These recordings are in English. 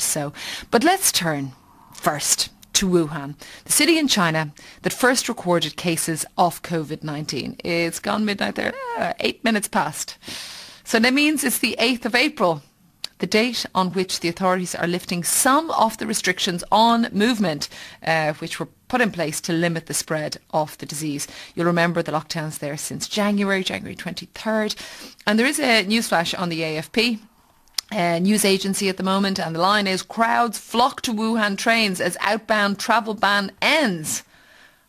so. But let's turn first to Wuhan, the city in China that first recorded cases of COVID-19. It's gone midnight there, 8 minutes past. So that means it's the 8th of April, the date on which the authorities are lifting some of the restrictions on movement, which were put in place to limit the spread of the disease. You'll remember the lockdowns there since January 23rd. And there is a newsflash on the AFP. News agency at the moment, and the line is crowds flock to Wuhan trains as outbound travel ban ends.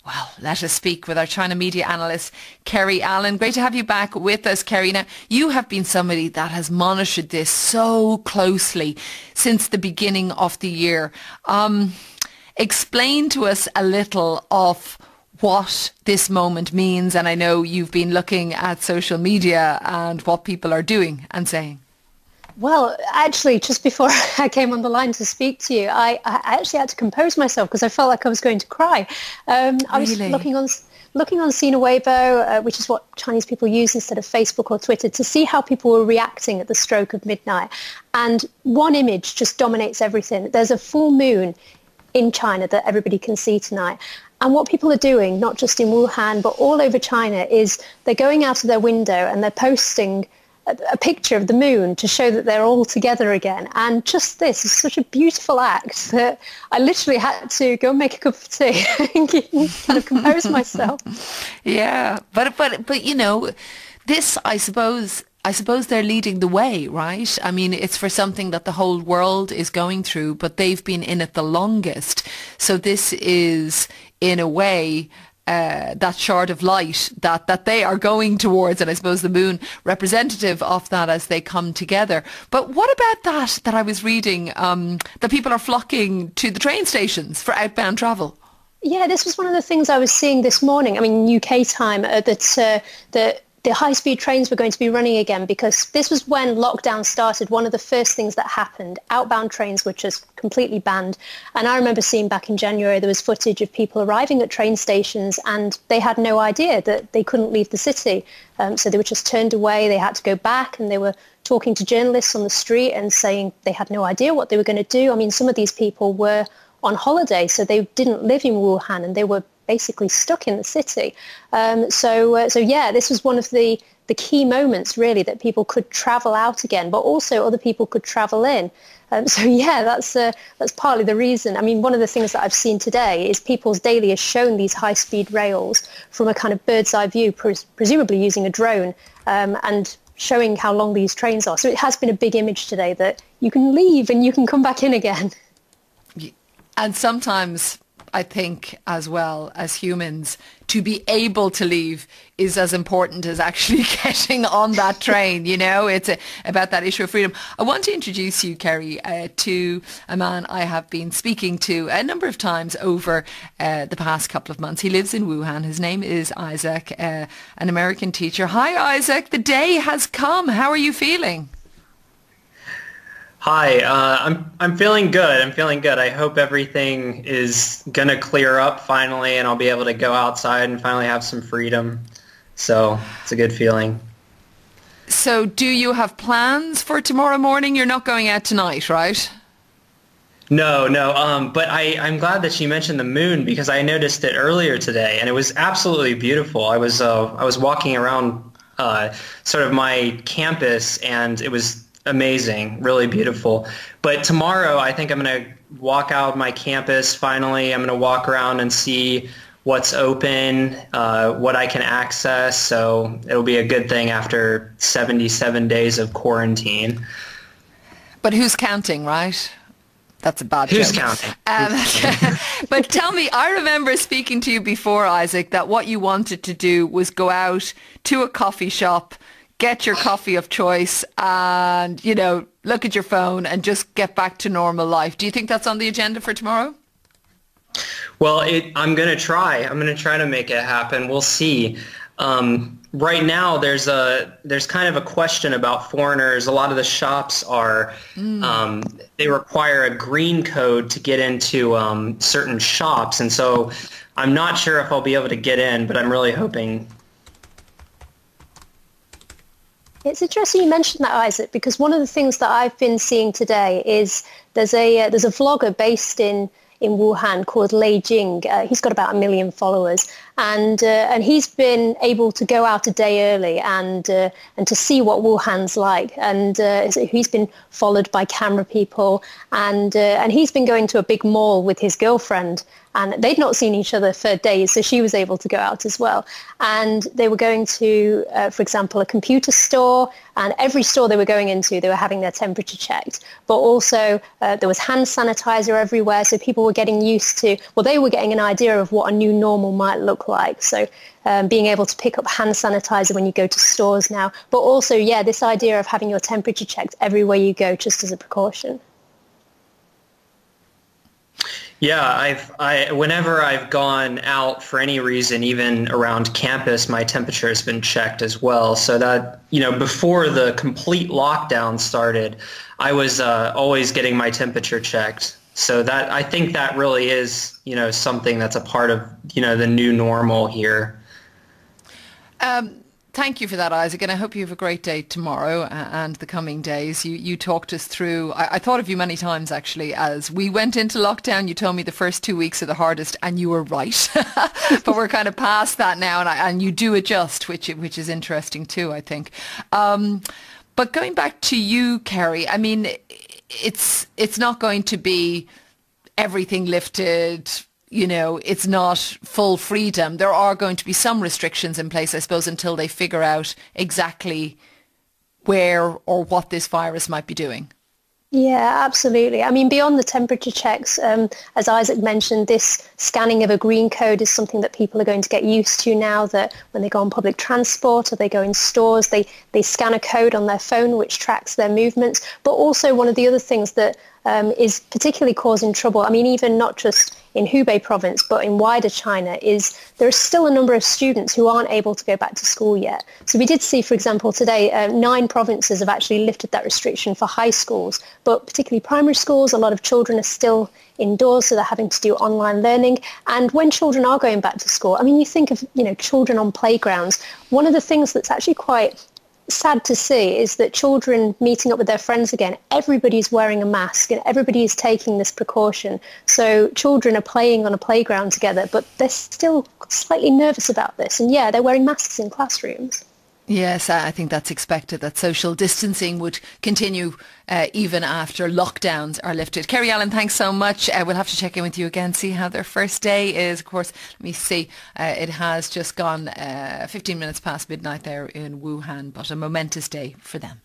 Well, let us speak with our China media analyst, Kerry Allen. Great to have you back with us, Kerry. Now, you have been somebody that has monitored this so closely since the beginning of the year. Explain to us a little of what this moment means, and I know you've been looking at social media and what people are doing and saying. Well, actually, just before I came on the line to speak to you, I actually had to compose myself because I felt like I was going to cry. I was looking on Sina Weibo, which is what Chinese people use instead of Facebook or Twitter, to see how people were reacting at the stroke of midnight. And one image just dominates everything. There's a full moon in China that everybody can see tonight. And what people are doing, not just in Wuhan, but all over China, is they're going out of their window and they're posting a picture of the moon to show that they're all together again. And just this is such a beautiful act that I literally had to go and make a cup of tea and kind of compose myself. Yeah, but you know, this, I suppose they're leading the way, right? I mean, it's for something that the whole world is going through, but they've been in it the longest. So this is, in a way, that shard of light that they are going towards, and I suppose the moon representative of that as they come together. But what about that I was reading, that people are flocking to the train stations for outbound travel? Yeah, this was one of the things I was seeing this morning. I mean, UK time, that the high-speed trains were going to be running again, because this was when lockdown started. One of the first things that happened, outbound trains were just completely banned. And I remember seeing back in January, there was footage of people arriving at train stations and they had no idea that they couldn't leave the city. So they were just turned away. They had to go back, and they were talking to journalists on the street and saying they had no idea what they were going to do. I mean, some of these people were on holiday, so they didn't live in Wuhan, and they were basically stuck in the city. So yeah, this was one of the key moments, really, that people could travel out again, but also other people could travel in. So yeah, that's partly the reason. I mean, one of the things that I've seen today is People's Daily has shown these high-speed rails from a kind of bird's eye view, presumably using a drone, and showing how long these trains are. So it has been a big image today that you can leave and you can come back in again. And sometimes I think, as well as humans, to be able to leave is as important as actually getting on that train. You know, it's about that issue of freedom. I want to introduce you, Kerry, to a man I have been speaking to a number of times over the past couple of months. He lives in Wuhan. His name is Isaac, an American teacher. Hi, Isaac. The day has come. How are you feeling? Hi, I'm feeling good. I'm feeling good. I hope everything is gonna clear up finally, and I'll be able to go outside and finally have some freedom. So it's a good feeling. So do you have plans for tomorrow morning? You're not going out tonight, right? No. But I'm glad that she mentioned the moon, because I noticed it earlier today, and it was absolutely beautiful. I was walking around sort of my campus, and it was amazing, really beautiful. But tomorrow, I think I'm going to walk out of my campus finally. I'm going to walk around and see what's open, what I can access. So it'll be a good thing after 77 days of quarantine. But who's counting, right? That's a bad Who's joke. counting? But tell me, I remember speaking to you before, Isaac, that what you wanted to do was go out to a coffee shop, get your coffee of choice, and, you know, look at your phone and just get back to normal life. Do you think that's on the agenda for tomorrow? Well, I'm going to try. I'm going to try to make it happen. We'll see. Right now, there's kind of a question about foreigners. A lot of the shops are, they require a green code to get into certain shops. And so I'm not sure if I'll be able to get in, but I'm really hoping. It's interesting you mentioned that, Isaac, because one of the things that I've been seeing today is there's a vlogger based in Wuhan called Lei Jing. He's got about 1 million followers, and he's been able to go out a day early and to see what Wuhan's like. And so he's been followed by camera people, and he's been going to a big mall with his girlfriend. And they'd not seen each other for days, so she was able to go out as well. And they were going to, for example, a computer store, and every store they were going into, they were having their temperature checked. But also there was hand sanitizer everywhere, so people were getting used to, well, they were getting an idea of what a new normal might look like. So being able to pick up hand sanitizer when you go to stores now. But also, yeah, this idea of having your temperature checked everywhere you go just as a precaution. Yeah, whenever I've gone out for any reason, even around campus, my temperature has been checked as well. So that, before the complete lockdown started, I was always getting my temperature checked. So that, I think that really is, something that's a part of, the new normal here. Thank you for that, Isaac, and I hope you have a great day tomorrow and the coming days. You talked us through, I thought of you many times actually, as we went into lockdown. You told me the first 2 weeks are the hardest, and you were right. But we're kind of past that now, and you do adjust, which is interesting too, I think. But going back to you, Kerry, I mean, it's not going to be everything lifted. It's not full freedom. There are going to be some restrictions in place, I suppose, until they figure out exactly where or what this virus might be doing. Yeah, absolutely. I mean, beyond the temperature checks, as Isaac mentioned, this scanning of a green code is something that people are going to get used to now, that when they go on public transport or they go in stores, they scan a code on their phone which tracks their movements. But also one of the other things that is particularly causing trouble, I mean, even not just in Hubei province, but in wider China, is there are still a number of students who aren't able to go back to school yet. So we did see, for example, today, 9 provinces have actually lifted that restriction for high schools, but particularly primary schools, a lot of children are still indoors, so they're having to do online learning. And when children are going back to school, I mean, you think of, children on playgrounds. One of the things that's actually quite sad to see is that children meeting up with their friends again, everybody's wearing a mask and everybody is taking this precaution. So children are playing on a playground together, but they're still slightly nervous about this. And yeah, they're wearing masks in classrooms. Yes, I think that's expected, that social distancing would continue even after lockdowns are lifted. Kerry Allen, thanks so much. We'll have to check in with you again, see how their first day is. Of course, let me see. It has just gone 15 minutes past midnight there in Wuhan, but a momentous day for them.